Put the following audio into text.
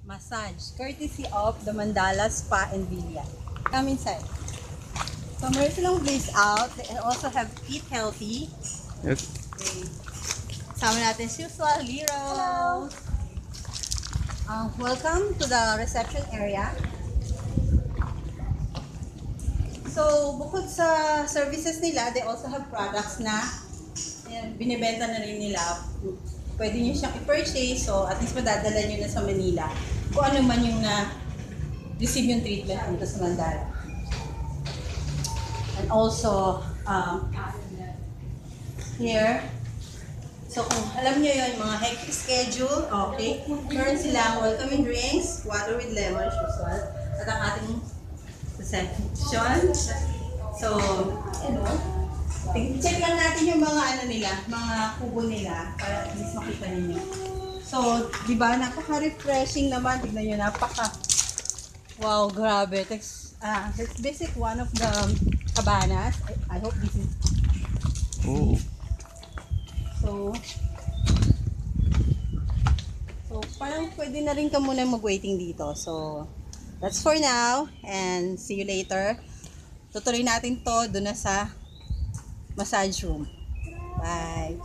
massage, courtesy of the Mandala Spa and Villa. Come inside. So, meron silang blaze out. They also have Eat Healthy. Yes. Okay. Sama natin si usual, Liro. Hello. Welcome to the reception area. So, bukod sa services nila, they also have products na binibenta na rin nila. Pwede nyo siyang i-purchase, so at least madadala nyo na sa Manila kung ano man yung na-receive yung treatment dito sa Mandala. And also, here, so kung alam nyo yun, mga hectic schedule, okay, meron silang welcoming drinks, water with lemon, usual, at ang ating reception. So, check lang natin yung mga ano nila, mga kubo nila, para at least makita ninyo. So, di ba, napaka-refreshing naman, tignan nyo, wow, grabe. That's basic one of the cabanas. I hope this is... Oh. So, parang pwede na rin ka muna mag-waiting dito. So, that's for now, and see you later. Tutuloy natin to doon na sa massage room. Bye!